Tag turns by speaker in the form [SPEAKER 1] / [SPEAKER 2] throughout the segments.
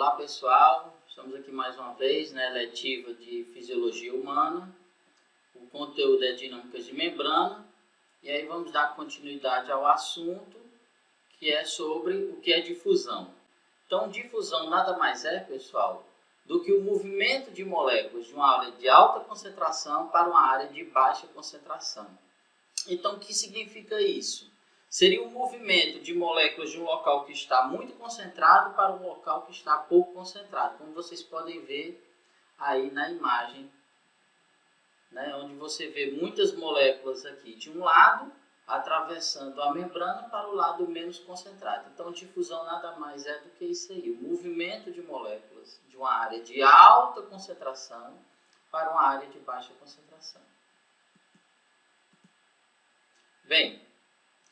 [SPEAKER 1] Olá pessoal, estamos aqui mais uma vez na eletiva de Fisiologia Humana. O conteúdo é Dinâmicas de Membrana e aí vamos dar continuidade ao assunto que é sobre o que é difusão. Então, difusão nada mais é, pessoal, do que o movimento de moléculas de uma área de alta concentração para uma área de baixa concentração. Então, o que significa isso? Seria o movimento de moléculas de um local que está muito concentrado para um local que está pouco concentrado, como vocês podem ver aí na imagem, né, onde você vê muitas moléculas aqui de um lado, atravessando a membrana para o lado menos concentrado. Então, difusão nada mais é do que isso aí, o movimento de moléculas de uma área de alta concentração para uma área de baixa concentração. Bem,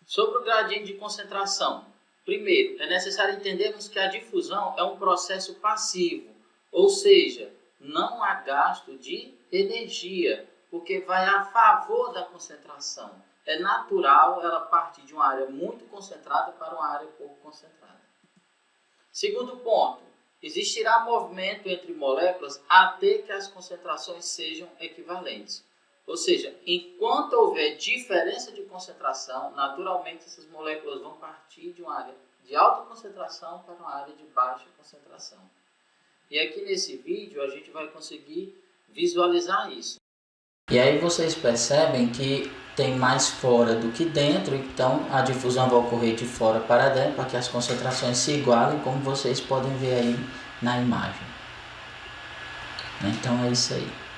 [SPEAKER 1] sobre o gradiente de concentração, primeiro, é necessário entendermos que a difusão é um processo passivo, ou seja, não há gasto de energia, porque vai a favor da concentração. É natural ela partir de uma área muito concentrada para uma área pouco concentrada. Segundo ponto, existirá movimento entre moléculas até que as concentrações sejam equivalentes. Ou seja, enquanto houver diferença de concentração, naturalmente essas moléculas vão partir de uma área de alta concentração para uma área de baixa concentração. E aqui nesse vídeo a gente vai conseguir visualizar isso. E aí vocês percebem que tem mais fora do que dentro, então a difusão vai ocorrer de fora para dentro para que as concentrações se igualem, como vocês podem ver aí na imagem. Então é isso aí.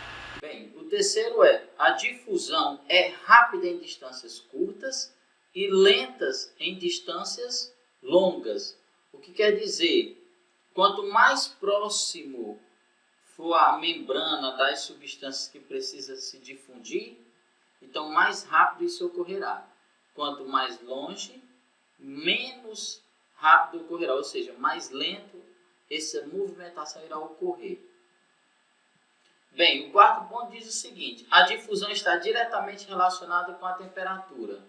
[SPEAKER 1] O terceiro é, a difusão é rápida em distâncias curtas e lentas em distâncias longas. O que quer dizer? Quanto mais próximo for a membrana das substâncias que precisa se difundir, então mais rápido isso ocorrerá. Quanto mais longe, menos rápido ocorrerá, ou seja, mais lento essa movimentação irá ocorrer. Bem, o quarto ponto diz o seguinte, a difusão está diretamente relacionada com a temperatura.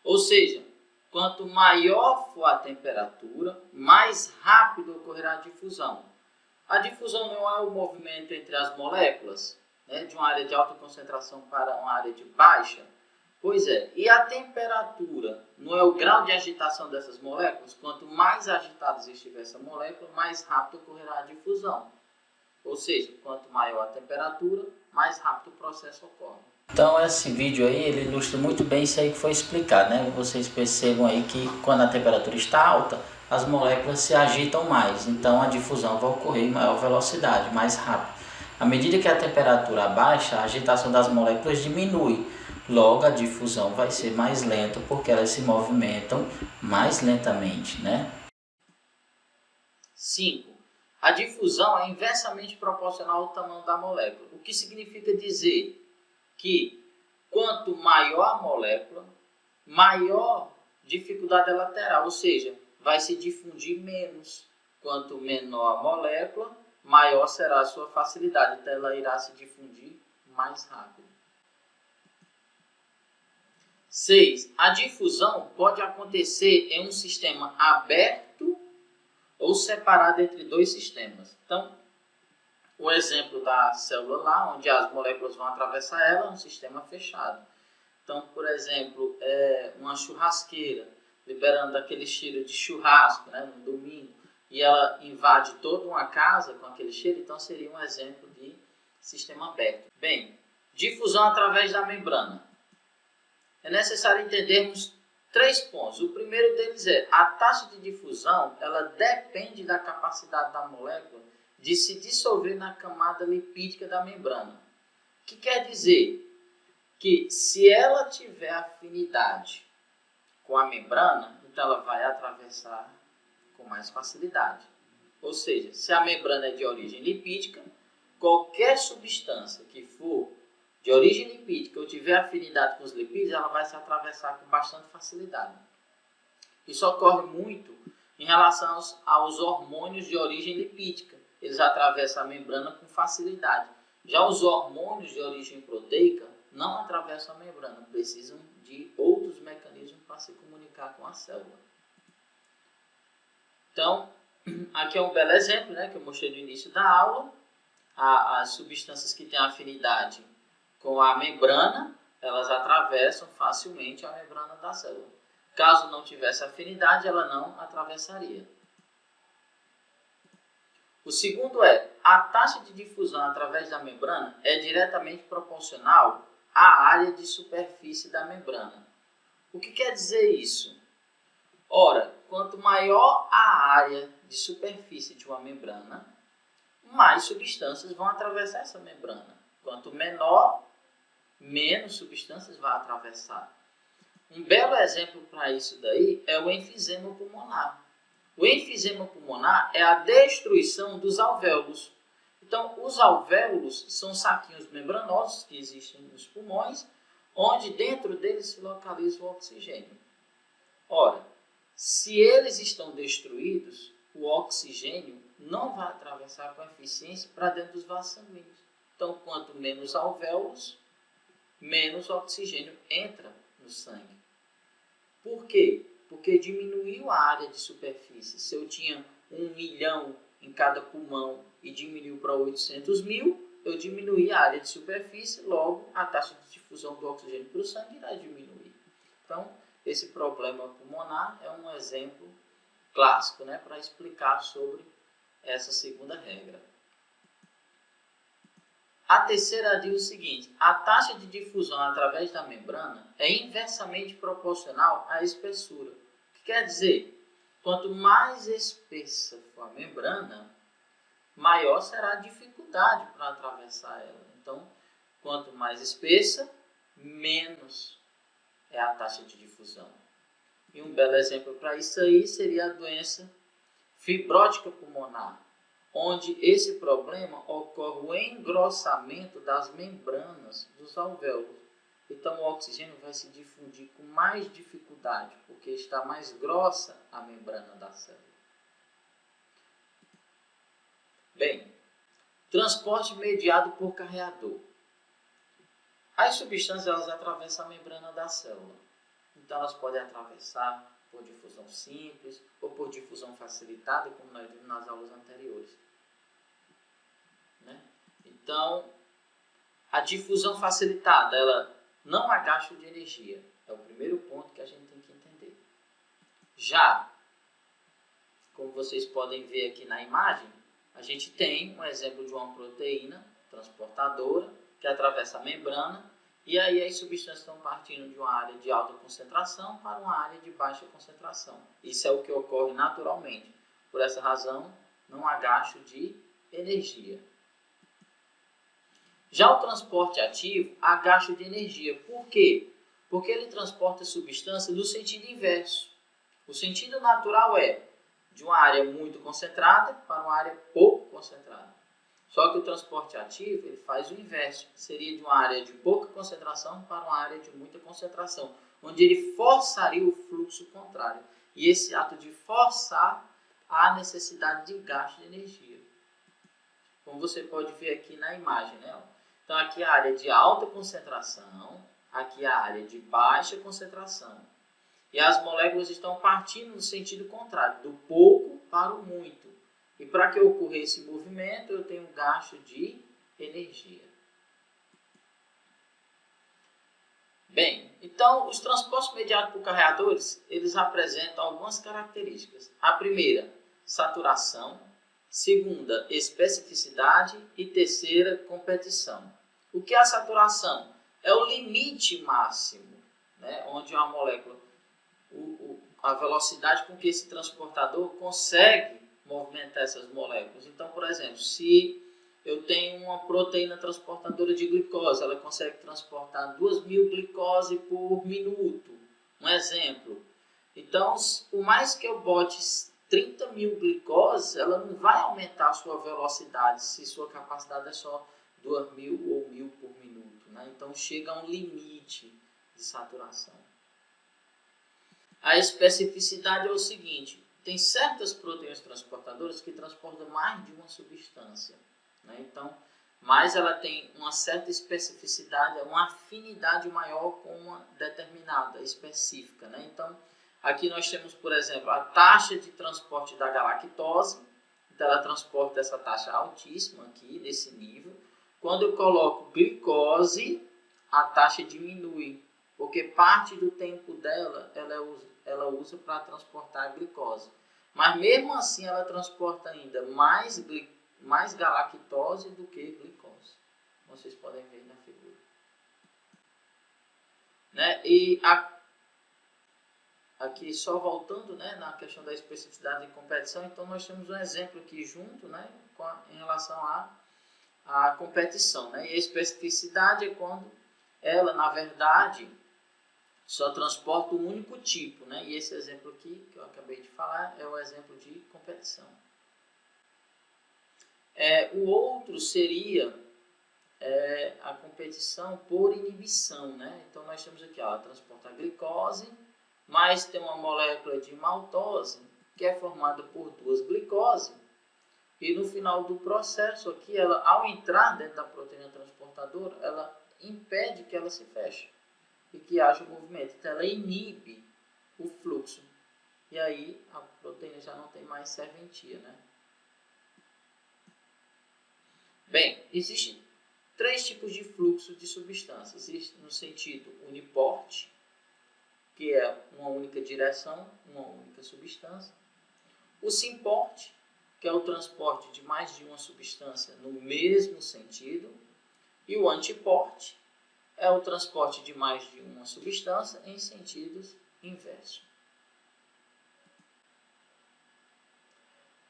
[SPEAKER 1] Ou seja, quanto maior for a temperatura, mais rápido ocorrerá a difusão. A difusão não é o movimento entre as moléculas, né, de uma área de alta concentração para uma área de baixa? Pois é, e a temperatura não é o grau de agitação dessas moléculas? Quanto mais agitadas estiver essa molécula, mais rápido ocorrerá a difusão. Ou seja, quanto maior a temperatura, mais rápido o processo ocorre. Então esse vídeo aí, ele ilustra muito bem isso aí que foi explicado, né? Vocês percebam aí que quando a temperatura está alta, as moléculas se agitam mais. Então a difusão vai ocorrer em maior velocidade, mais rápido. À medida que a temperatura baixa, a agitação das moléculas diminui. Logo a difusão vai ser mais lenta, porque elas se movimentam mais lentamente, né? 5. A difusão é inversamente proporcional ao tamanho da molécula. O que significa dizer que quanto maior a molécula, maior dificuldade ela terá, ou seja, vai se difundir menos. Quanto menor a molécula, maior será a sua facilidade, então ela irá se difundir mais rápido. 6. A difusão pode acontecer em um sistema aberto ou separado entre dois sistemas. Então, o exemplo da célula lá, onde as moléculas vão atravessar ela, é um sistema fechado. Então, por exemplo, uma churrasqueira, liberando aquele cheiro de churrasco, né, no domingo, e ela invade toda uma casa com aquele cheiro, então seria um exemplo de sistema aberto. Bem, difusão através da membrana. É necessário entendermos 3 pontos. O primeiro deles é, a taxa de difusão, ela depende da capacidade da molécula de se dissolver na camada lipídica da membrana. O que quer dizer? Que se ela tiver afinidade com a membrana, então ela vai atravessar com mais facilidade. Ou seja, se a membrana é de origem lipídica, qualquer substância que for de origem lipídica ou tiver afinidade com os lipídios, ela vai se atravessar com bastante facilidade. Isso ocorre muito em relação aos hormônios de origem lipídica. Eles atravessam a membrana com facilidade. Já os hormônios de origem proteica não atravessam a membrana, precisam de outros mecanismos para se comunicar com a célula. Então, Aqui é um belo exemplo, né, que eu mostrei no início da aula. As substâncias que têm afinidade com a membrana, elas atravessam facilmente a membrana da célula. Caso não tivesse afinidade, ela não atravessaria. O segundo é, a taxa de difusão através da membrana é diretamente proporcional à área de superfície da membrana. O que quer dizer isso? Ora, quanto maior a área de superfície de uma membrana, mais substâncias vão atravessar essa membrana. Quanto menor, menos substâncias vai atravessar. Um belo exemplo para isso daí é o enfisema pulmonar. O enfisema pulmonar é a destruição dos alvéolos. Então, os alvéolos são saquinhos membranosos que existem nos pulmões, onde dentro deles se localiza o oxigênio. Ora, se eles estão destruídos, o oxigênio não vai atravessar com eficiência para dentro dos vasos sanguíneos. Então, quanto menos alvéolos, menos oxigênio entra no sangue. Por quê? Porque diminuiu a área de superfície. Se eu tinha 1 milhão em cada pulmão e diminuiu para 800 mil, eu diminuí a área de superfície, logo a taxa de difusão do oxigênio para o sangue irá diminuir. Então, esse problema pulmonar é um exemplo clássico, né, para explicar sobre essa segunda regra. A terceira diz o seguinte: a taxa de difusão através da membrana é inversamente proporcional à espessura. O que quer dizer? Quanto mais espessa for a membrana, maior será a dificuldade para atravessar ela. Então, quanto mais espessa, menos é a taxa de difusão. E um belo exemplo para isso aí seria a doença fibrótica pulmonar, onde esse problema ocorre o engrossamento das membranas dos alvéolos. Então o oxigênio vai se difundir com mais dificuldade, porque está mais grossa a membrana da célula. Bem, transporte mediado por carreador. As substâncias elas atravessam a membrana da célula. Então elas podem atravessar por difusão simples ou por difusão facilitada, como nós vimos nas aulas anteriores. Né? Então, a difusão facilitada, ela não há gasto de energia. É o primeiro ponto que a gente tem que entender. Já, como vocês podem ver aqui na imagem, a gente tem um exemplo de uma proteína transportadora que atravessa a membrana e aí as substâncias estão partindo de uma área de alta concentração para uma área de baixa concentração. Isso é o que ocorre naturalmente. Por essa razão, não há gasto de energia. Já o transporte ativo há gasto de energia. Por quê? Porque ele transporta a substância no sentido inverso. O sentido natural é de uma área muito concentrada para uma área pouco concentrada. Só que o transporte ativo ele faz o inverso. Seria de uma área de pouca concentração para uma área de muita concentração, onde ele forçaria o fluxo contrário. E esse ato de forçar há necessidade de gasto de energia. Como você pode ver aqui na imagem, né? Então aqui é a área de alta concentração, aqui é a área de baixa concentração. E as moléculas estão partindo no sentido contrário, do pouco para o muito. E para que ocorra esse movimento, eu tenho gasto de energia. Bem, então os transportes mediados por carreadores, eles apresentam algumas características. A primeira, saturação. Segunda, especificidade. E terceira, competição. O que é a saturação? É o limite máximo, né, onde uma molécula, a velocidade com que esse transportador consegue movimentar essas moléculas. Então, por exemplo, se eu tenho uma proteína transportadora de glicose, ela consegue transportar 2.000 glicose por minuto, um exemplo. Então, por mais que eu bote 30.000 glicose, ela não vai aumentar a sua velocidade se sua capacidade é só 2.000 ou 1.000 por minuto. Né? Então, chega a um limite de saturação. A especificidade é o seguinte: tem certas proteínas transportadoras que transportam mais de uma substância. Né? Então, mas ela tem uma certa especificidade, uma afinidade maior com uma determinada, específica. Né? Então, Aqui nós temos, por exemplo, a taxa de transporte da galactose. Então, ela transporta essa taxa altíssima aqui, nesse nível. Quando eu coloco glicose, a taxa diminui, porque parte do tempo dela ela usa para transportar a glicose. Mas mesmo assim, ela transporta ainda mais galactose do que glicose. Vocês podem ver na figura. Né? E aqui, só voltando, né, na questão da especificidade de competição, então nós temos um exemplo aqui junto, né, em relação à competição. Né? E a especificidade é quando ela, na verdade, só transporta um único tipo. Né? E esse exemplo aqui, que eu acabei de falar, é o exemplo de competição. O outro seria a competição por inibição. Né? Então, nós temos aqui, ela transporta a glicose, mas tem uma molécula de maltose que é formada por 2 glicoses, e no final do processo aqui, ela, ao entrar dentro da proteína transportadora, ela impede que ela se feche e que haja movimento. Então, ela inibe o fluxo, e aí a proteína já não tem mais serventia. Né? Bem, existem 3 tipos de fluxo de substâncias. Existe no sentido uniporte, que é uma única direção, uma única substância. O simporte, que é o transporte de mais de uma substância no mesmo sentido. E o antiporte é o transporte de mais de uma substância em sentidos inversos.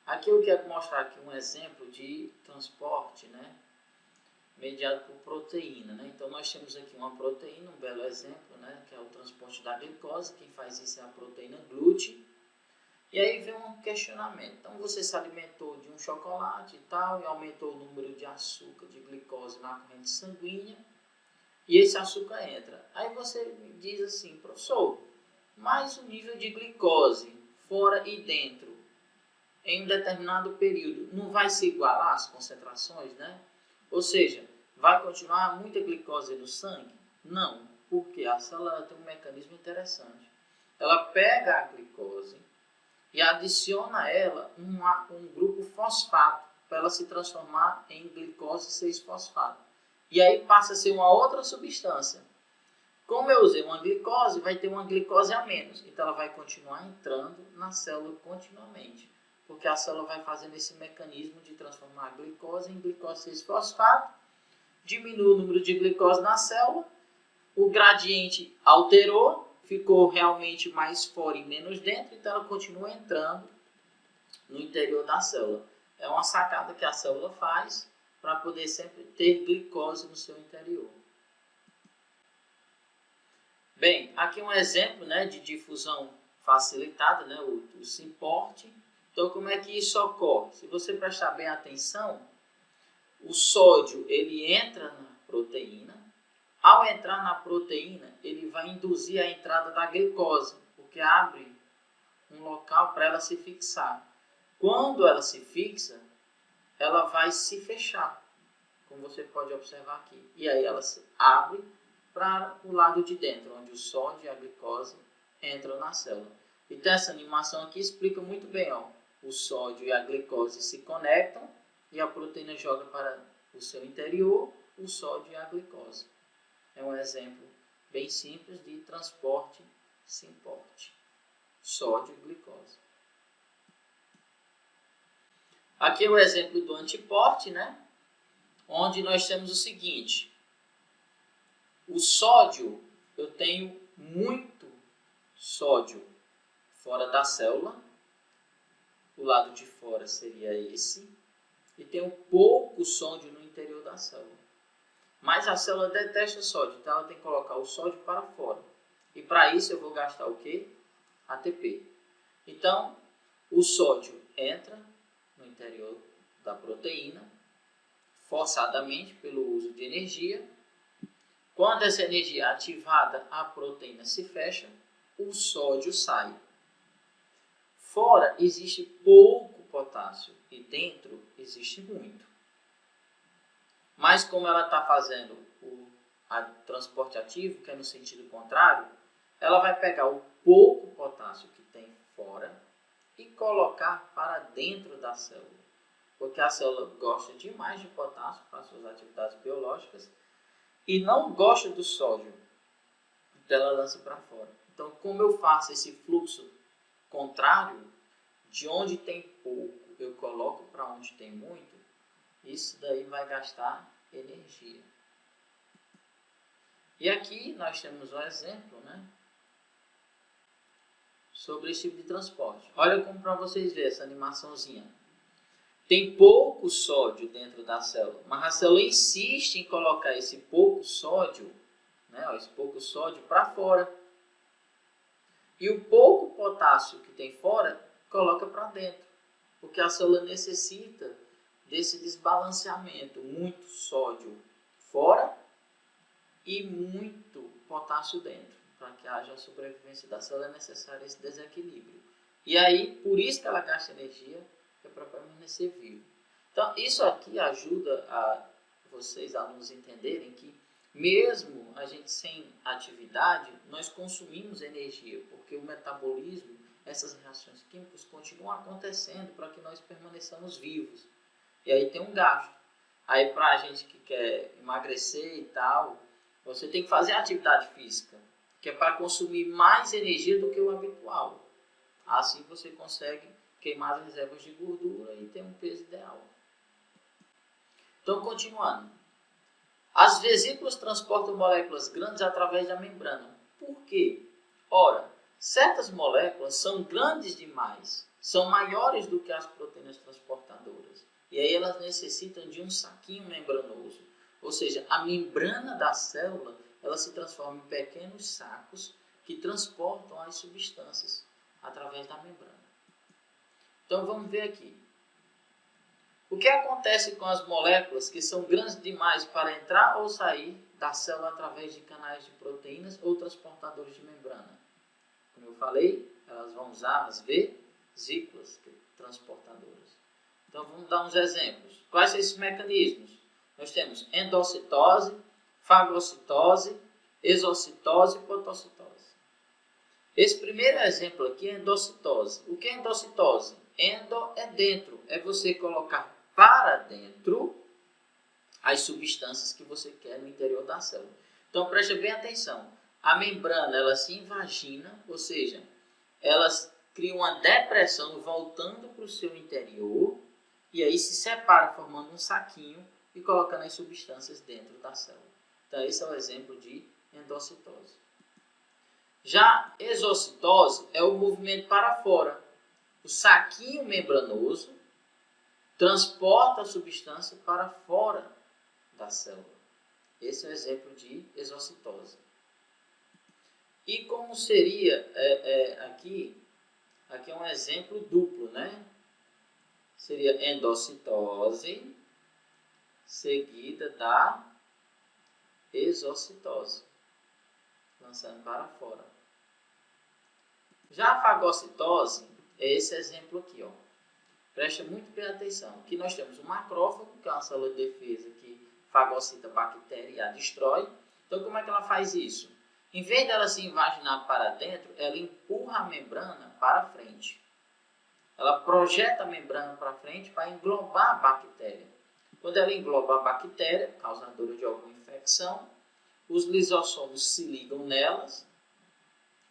[SPEAKER 1] Aqui eu quero mostrar aqui um exemplo de transporte, né, mediado por proteína. Né? Então, nós temos aqui uma proteína, um belo exemplo, né, que é o transporte da glicose. Quem faz isso é a proteína glúten. E aí vem um questionamento. Então, você se alimentou de um chocolate e tal, e aumentou o número de açúcar, de glicose na corrente sanguínea, e esse açúcar entra. Aí você diz assim, professor, mas o nível de glicose fora e dentro, em um determinado período, não vai se igualar as concentrações, né? Ou seja, vai continuar muita glicose no sangue? Não, porque a célula tem um mecanismo interessante. Ela pega a glicose e adiciona a ela um grupo fosfato, para ela se transformar em glicose 6-fosfato. E aí passa a ser uma outra substância. Como eu usei uma glicose, vai ter uma glicose a menos. Então ela vai continuar entrando na célula continuamente, porque a célula vai fazendo esse mecanismo de transformar a glicose em glicose 6-fosfato, diminui o número de glicose na célula, o gradiente alterou, ficou realmente mais fora e menos dentro, então ela continua entrando no interior da célula. É uma sacada que a célula faz para poder sempre ter glicose no seu interior. Bem, aqui um exemplo, né, de difusão facilitada, né, o simporte. Então, como é que isso ocorre? Se você prestar bem atenção, o sódio ele entra na proteína. Ao entrar na proteína, ele vai induzir a entrada da glicose, porque abre um local para ela se fixar. Quando ela se fixa, ela vai se fechar, como você pode observar aqui. E aí ela se abre para o lado de dentro, onde o sódio e a glicose entram na célula. Então essa animação aqui explica muito bem. Ó, o sódio e a glicose se conectam e a proteína joga para o seu interior o sódio e a glicose. É um exemplo bem simples de transporte simporte. Sódio e glicose. Aqui é o exemplo do antiporte, né? Onde nós temos o seguinte. O sódio, eu tenho muito sódio fora da célula. O lado de fora seria esse. E tenho pouco sódio no interior da célula. Mas a célula detesta sódio, então ela tem que colocar o sódio para fora. E para isso eu vou gastar o quê? ATP. Então, o sódio entra no interior da proteína, forçadamente pelo uso de energia. Quando essa energia é ativada, a proteína se fecha, o sódio sai. Fora existe pouco potássio e dentro existe muito. Mas como ela está fazendo o transporte ativo, que é no sentido contrário, ela vai pegar o pouco potássio potássio que tem fora e colocar para dentro da célula. Porque a célula gosta demais de potássio para suas atividades biológicas e não gosta do sódio. Então ela lança para fora. Então, como eu faço esse fluxo contrário, de onde tem pouco eu coloco para onde tem muito, isso daí vai gastar energia. E aqui nós temos um exemplo, né, sobre esse tipo de transporte. Olha como para vocês verem essa animaçãozinha. Tem pouco sódio dentro da célula, mas a célula insiste em colocar esse pouco sódio, né, esse pouco sódio para fora. E o pouco potássio que tem fora, coloca para dentro. Porque a célula necessita desse desbalanceamento. Muito sódio fora e muito potássio dentro. Para que haja a sobrevivência da célula é necessário esse desequilíbrio. E aí, por isso que ela gasta energia, é para permanecer vivo. Então, isso aqui ajuda a vocês, alunos, entenderem que mesmo a gente sem atividade, nós consumimos energia, porque o metabolismo, essas reações químicas continuam acontecendo para que nós permaneçamos vivos. E aí tem um gasto. Aí para a gente que quer emagrecer e tal, você tem que fazer atividade física, que é para consumir mais energia do que o habitual. Assim você consegue queimar as reservas de gordura e ter um peso ideal. Então, continuando. As vesículas transportam moléculas grandes através da membrana. Por quê? Ora, certas moléculas são grandes demais, são maiores do que as proteínas transportadoras. E aí elas necessitam de um saquinho membranoso. Ou seja, a membrana da célula ela se transforma em pequenos sacos que transportam as substâncias através da membrana. Então vamos ver aqui. O que acontece com as moléculas que são grandes demais para entrar ou sair da célula através de canais de proteínas ou transportadores de membrana? Como eu falei, elas vão usar as vesículas transportadoras. Então vamos dar uns exemplos. Quais são esses mecanismos? Nós temos endocitose, fagocitose, exocitose e fotocitose. Esse primeiro exemplo aqui é endocitose. O que é endocitose? Endo é dentro, é você colocar para dentro as substâncias que você quer no interior da célula. Então preste bem atenção. A membrana ela se invagina, ou seja, elas criam uma depressão voltando para o seu interior e aí se separa formando um saquinho e colocando as substâncias dentro da célula. Então esse é o exemplo de endocitose. Já exocitose é o movimento para fora. O saquinho membranoso transporta a substância para fora da célula. Esse é o exemplo de exocitose. E como seria aqui é um exemplo duplo, né? Seria endocitose seguida da exocitose, lançando para fora. Já a fagocitose é esse exemplo aqui, ó. Preste muito bem atenção. Aqui nós temos um macrófago, que é uma célula de defesa que fagocita a bactéria e a destrói. Então, como é que ela faz isso? Em vez dela se invaginar para dentro, ela empurra a membrana para frente. Ela projeta a membrana para frente para englobar a bactéria. Quando ela engloba a bactéria, causadora de alguma infecção, os lisossomos se ligam nelas,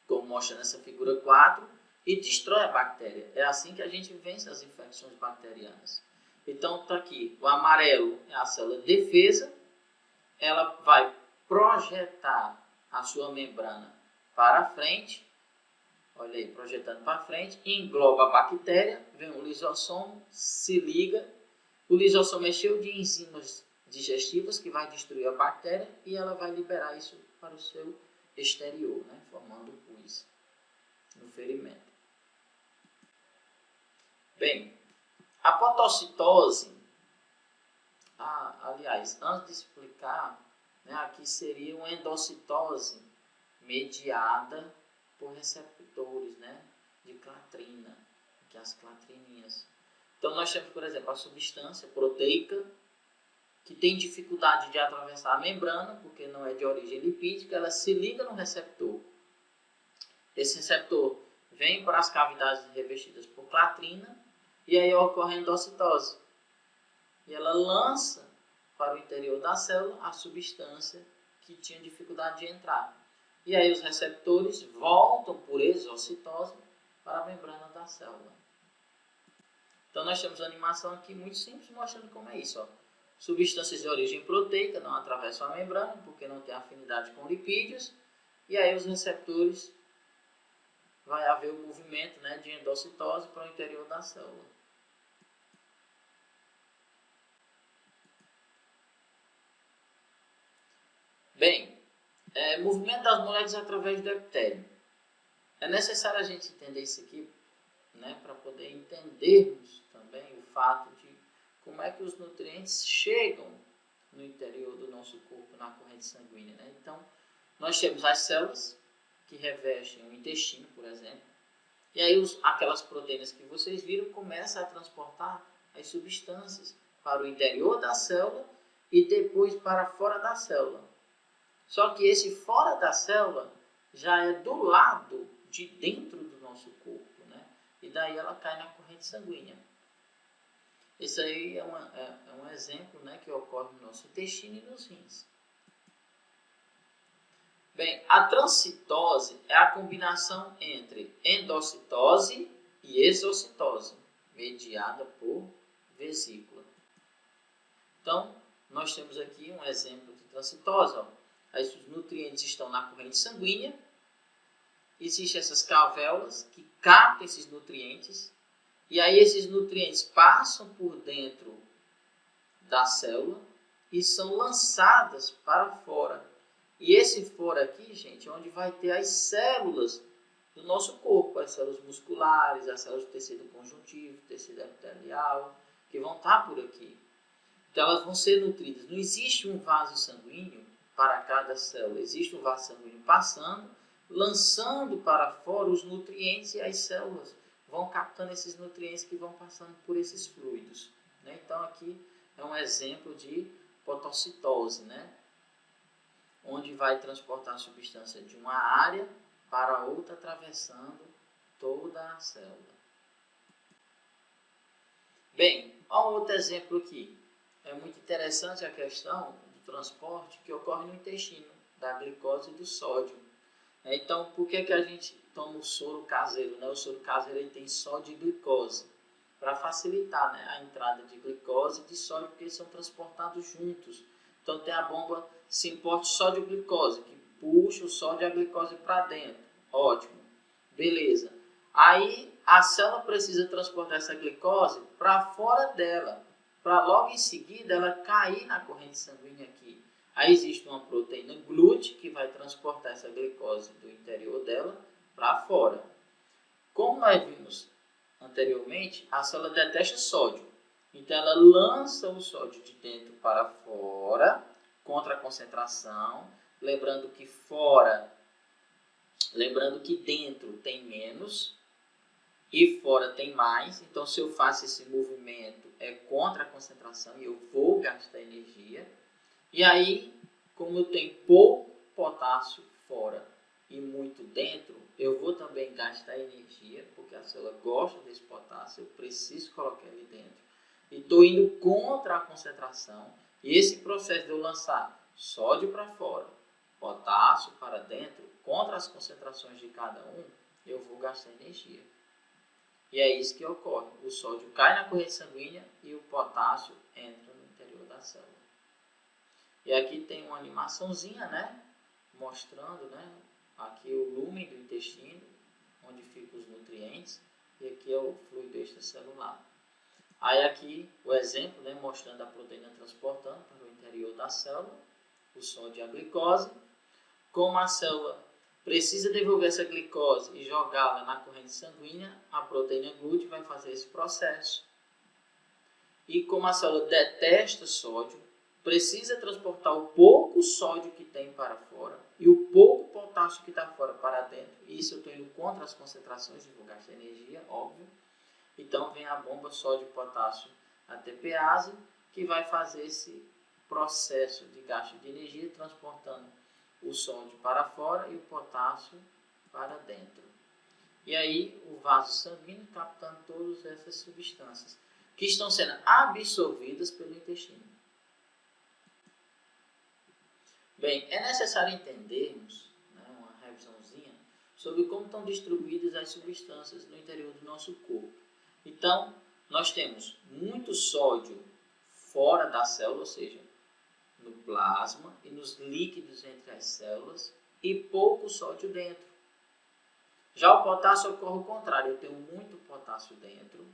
[SPEAKER 1] como mostra nessa figura 4, e destrói a bactéria. É assim que a gente vence as infecções bacterianas. Então está aqui, o amarelo é a célula de defesa, ela vai projetar a sua membrana para frente, olha aí, projetando para frente, engloba a bactéria, vem o lisossomo, se liga, o lisossomo é cheio de enzimas digestivas que vai destruir a bactéria e ela vai liberar isso para o seu exterior, né, formando pus no ferimento. Bem, a fotocitose, aliás, antes de explicar, né, aqui seria uma endocitose mediada por receptores, né, de clatrina, que é as clatrininhas. Então nós temos, por exemplo, a substância proteica, que tem dificuldade de atravessar a membrana, porque não é de origem lipídica, ela se liga no receptor. Esse receptor vem para as cavidades revestidas por clatrina e aí ocorre a endocitose. E ela lança para o interior da célula a substância que tinha dificuldade de entrar. E aí os receptores voltam por exocitose para a membrana da célula. Então nós temos uma animação aqui muito simples mostrando como é isso. Ó. Substâncias de origem proteica não atravessam a membrana porque não tem afinidade com lipídios. E aí os receptores vai haver o movimento, né, de endocitose para o interior da célula. Bem, movimento das moléculas através do epitélio. É necessário a gente entender isso aqui, né, para poder entendermos também o fato de como é que os nutrientes chegam no interior do nosso corpo, na corrente sanguínea. Né? Então, nós temos as células que revestem o intestino, por exemplo, e aí aquelas proteínas que vocês viram começam a transportar as substâncias para o interior da célula e depois para fora da célula. Só que esse fora da célula já é do lado de dentro do nosso corpo, né? E daí ela cai na corrente sanguínea. Esse aí é um exemplo, né, que ocorre no nosso intestino e nos rins. Bem, a transcitose é a combinação entre endocitose e exocitose, mediada por vesícula. Então, nós temos aqui um exemplo de transcitose. Ó. Os nutrientes estão na corrente sanguínea, existem essas cavéolas que captam esses nutrientes, e aí esses nutrientes passam por dentro da célula e são lançadas para fora. E esse fora aqui, gente, é onde vai ter as células do nosso corpo, as células musculares, as células do tecido conjuntivo, tecido epitelial, que vão estar por aqui. Então elas vão ser nutridas. Não existe um vaso sanguíneo para cada célula, existe um vaso sanguíneo passando, lançando para fora os nutrientes e as células vão captando esses nutrientes que vão passando por esses fluidos. Né? Então aqui é um exemplo de fotocitose, né? Onde vai transportar a substância de uma área para outra, atravessando toda a célula. Bem, olha um outro exemplo aqui. É muito interessante a questão do transporte que ocorre no intestino, da glicose e do sódio. Então, por que a gente toma o soro caseiro? Né? O soro caseiro ele tem sódio e glicose, para facilitar, né, a entrada de glicose e de sódio, porque eles são transportados juntos. Então, tem a bomba Simporte sódio-glicose, que puxa o sódio e a glicose para dentro. Ótimo. Beleza. Aí, a célula precisa transportar essa glicose para fora dela, para logo em seguida ela cair na corrente sanguínea aqui. Aí existe uma proteína GLUT que vai transportar essa glicose do interior dela para fora. Como nós vimos anteriormente, a célula detesta sódio. Então ela lança o sódio de dentro para fora, contra a concentração, lembrando que dentro tem menos e fora tem mais. Então se eu faço esse movimento é contra a concentração e eu vou gastar energia. E aí, como eu tenho pouco potássio fora e muito dentro, eu vou também gastar energia, porque a célula gosta desse potássio, eu preciso colocar ele dentro. E estou indo contra a concentração. E esse processo de eu lançar sódio para fora, potássio para dentro, contra as concentrações de cada um, eu vou gastar energia. E é isso que ocorre. O sódio cai na corrente sanguínea e o potássio entra no interior da célula. E aqui tem uma animaçãozinha, né? Mostrando, né? Aqui o lúmen do intestino, onde ficam os nutrientes. E aqui é o fluido extracelular. Aí aqui o exemplo, né? Mostrando a proteína transportando para o interior da célula, o sódio e a glicose. Como a célula precisa devolver essa glicose e jogá-la na corrente sanguínea, a proteína GLUT vai fazer esse processo. E como a célula detesta sódio, precisa transportar o pouco sódio que tem para fora e o pouco potássio que está fora para dentro. Isso eu estou indo contra as concentrações e vou gastar energia, óbvio. Então vem a bomba sódio-potássio ATPase, que vai fazer esse processo de gasto de energia, transportando o sódio para fora e o potássio para dentro. E aí o vaso sanguíneo captando todas essas substâncias que estão sendo absorvidas pelo intestino. Bem, é necessário entendermos, né, uma revisãozinha, sobre como estão distribuídas as substâncias no interior do nosso corpo. Então, nós temos muito sódio fora da célula, ou seja, no plasma e nos líquidos entre as células, e pouco sódio dentro. Já o potássio ocorre o contrário, eu tenho muito potássio dentro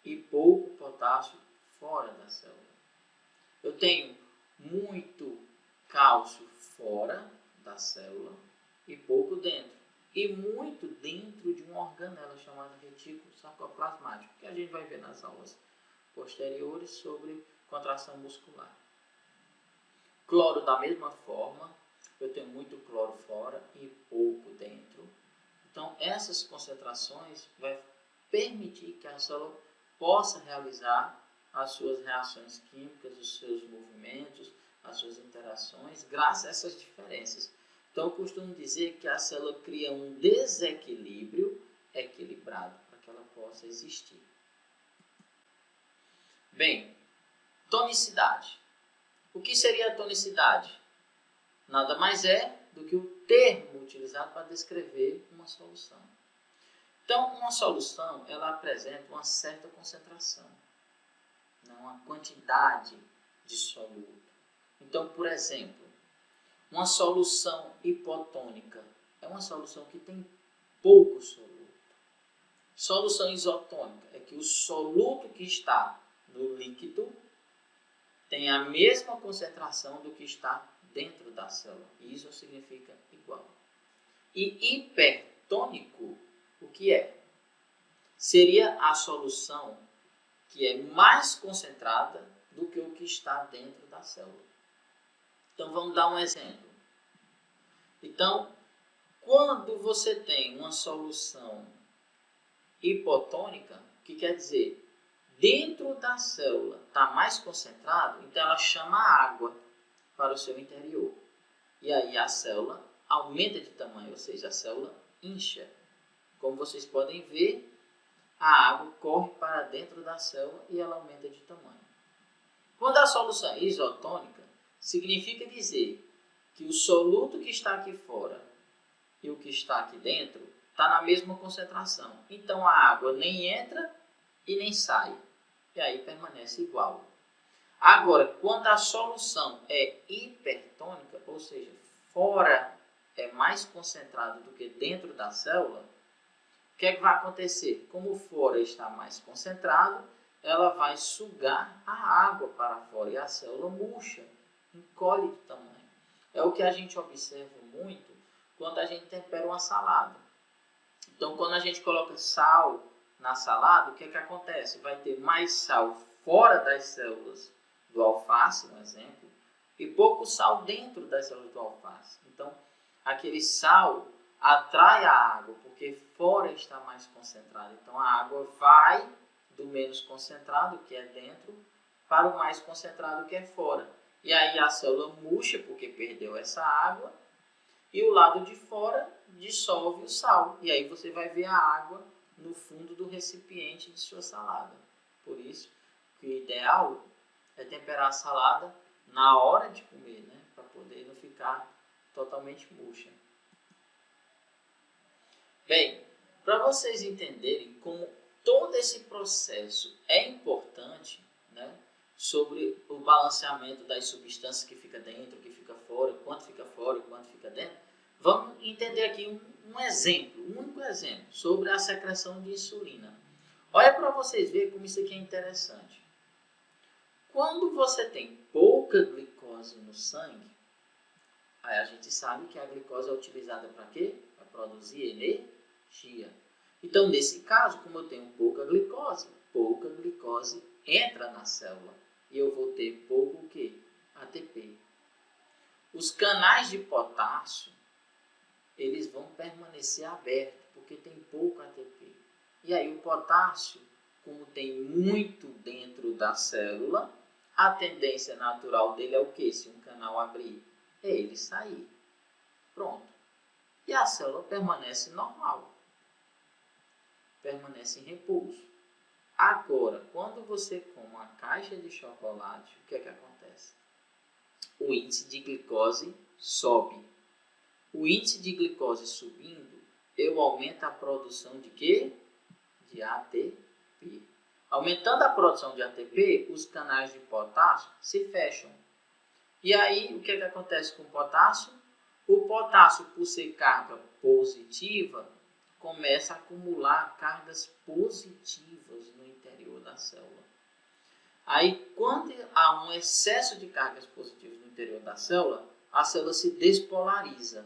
[SPEAKER 1] e pouco potássio fora da célula. Eu tenho muito cálcio fora da célula e pouco dentro. E muito dentro de uma organela chamada retículo sarcoplasmático, que a gente vai ver nas aulas posteriores sobre contração muscular. Cloro da mesma forma, eu tenho muito cloro fora e pouco dentro. Então, essas concentrações vai permitir que a célula possa realizar as suas reações químicas, os seus movimentos, as suas interações, graças a essas diferenças. Então, eu costumo dizer que a célula cria um desequilíbrio equilibrado para que ela possa existir. Bem, tonicidade. O que seria a tonicidade? Nada mais é do que o termo utilizado para descrever uma solução. Então, uma solução, ela apresenta uma certa concentração, uma quantidade de soluto. Então, por exemplo, uma solução hipotônica é uma solução que tem pouco soluto. Solução isotônica é que o soluto que está no líquido tem a mesma concentração do que está dentro da célula. Iso significa igual. E hipertônico, o que é? Seria a solução que é mais concentrada do que o que está dentro da célula. Então, vamos dar um exemplo. Então, quando você tem uma solução hipotônica, o que quer dizer? Dentro da célula está mais concentrado, então ela chama água para o seu interior. E aí a célula aumenta de tamanho, ou seja, a célula incha. Como vocês podem ver, a água corre para dentro da célula e ela aumenta de tamanho. Quando a solução é isotônica, significa dizer que o soluto que está aqui fora e o que está aqui dentro está na mesma concentração. Então a água nem entra e nem sai. E aí permanece igual. Agora, quando a solução é hipertônica, ou seja, fora é mais concentrado do que dentro da célula, o que é que vai acontecer? Como fora está mais concentrado, ela vai sugar a água para fora e a célula murcha, encolhe de tamanho. É o que a gente observa muito quando a gente tempera uma salada. Então, quando a gente coloca sal na salada, o que é que acontece? Vai ter mais sal fora das células do alface, um exemplo, e pouco sal dentro das células do alface. Então, aquele sal atrai a água, porque fora está mais concentrado. Então, a água vai do menos concentrado, que é dentro, para o mais concentrado, que é fora. E aí a célula murcha, porque perdeu essa água, e o lado de fora dissolve o sal. E aí você vai ver a água no fundo do recipiente de sua salada. Por isso, que o ideal é temperar a salada na hora de comer, né? Para poder não ficar totalmente murcha. Bem, para vocês entenderem como todo esse processo é importante, né? Sobre o balanceamento das substâncias que fica dentro, que fica fora, quanto fica fora, quanto fica dentro, vamos entender aqui um exemplo, um único exemplo, sobre a secreção de insulina. Olha para vocês verem como isso aqui é interessante. Quando você tem pouca glicose no sangue, aí a gente sabe que a glicose é utilizada para quê? Para produzir energia. Então, nesse caso, como eu tenho pouca glicose entra na célula e eu vou ter pouco o quê? ATP. Os canais de potássio, eles vão permanecer abertos, porque tem pouco ATP. E aí o potássio, como tem muito dentro da célula, a tendência natural dele é o quê? Se um canal abrir, é ele sair. Pronto. E a célula permanece normal. permanece em repouso. Agora, quando você come uma caixa de chocolate, o que é que acontece? O índice de glicose sobe. O índice de glicose subindo, eu aumento a produção de quê? De ATP. Aumentando a produção de ATP, os canais de potássio se fecham. E aí, o que é que acontece com o potássio? O potássio, por ser carga positiva, começa a acumular cargas positivas no interior da célula. Aí, quando há um excesso de cargas positivas no interior da célula, a célula se despolariza,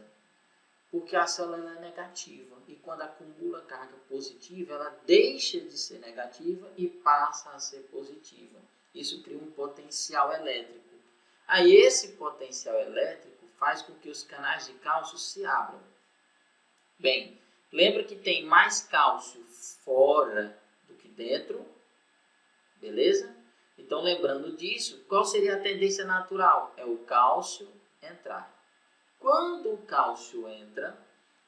[SPEAKER 1] porque a célula é negativa. E quando acumula carga positiva, ela deixa de ser negativa e passa a ser positiva. Isso cria um potencial elétrico. Aí, esse potencial elétrico faz com que os canais de cálcio se abram. Bem, lembra que tem mais cálcio fora do que dentro, beleza? Então, lembrando disso, qual seria a tendência natural? É o cálcio entrar. Quando o cálcio entra,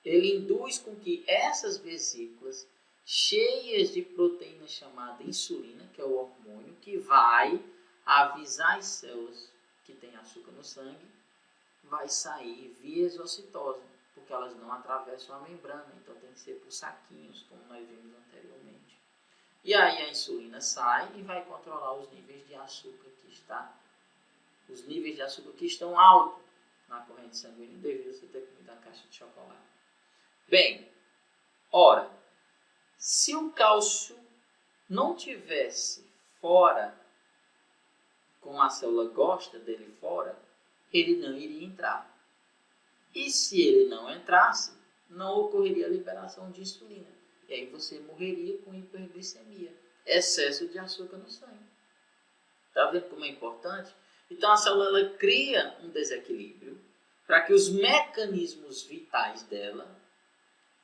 [SPEAKER 1] ele induz com que essas vesículas cheias de proteína chamada insulina, que é o hormônio, que vai avisar as células que têm açúcar no sangue, vai sair via exocitose, porque elas não atravessam a membrana, então tem que ser por saquinhos, como nós vimos anteriormente. E aí a insulina sai e vai controlar os níveis de açúcar que estão altos na corrente sanguínea devido a você ter comido a caixa de chocolate. Bem, ora, se o cálcio não tivesse fora, como a célula gosta dele fora, ele não iria entrar. E se ele não entrasse, não ocorreria a liberação de insulina. E aí você morreria com hiperglicemia, excesso de açúcar no sangue. Está vendo como é importante? Então a célula ela cria um desequilíbrio para que os mecanismos vitais dela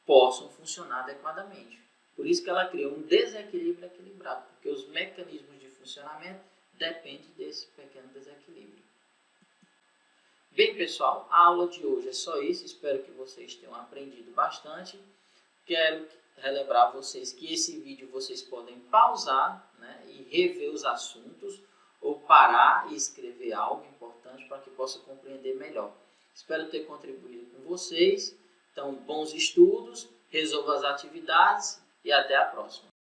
[SPEAKER 1] possam funcionar adequadamente. Por isso que ela cria um desequilíbrio equilibrado, porque os mecanismos de funcionamento dependem desse pequeno desequilíbrio. Bem, pessoal, a aula de hoje é só isso. Espero que vocês tenham aprendido bastante. Quero relembrar vocês que esse vídeo vocês podem pausar, né, e rever os assuntos, ou parar e escrever algo importante para que possa compreender melhor. Espero ter contribuído com vocês. Então, bons estudos, resolva as atividades e até a próxima.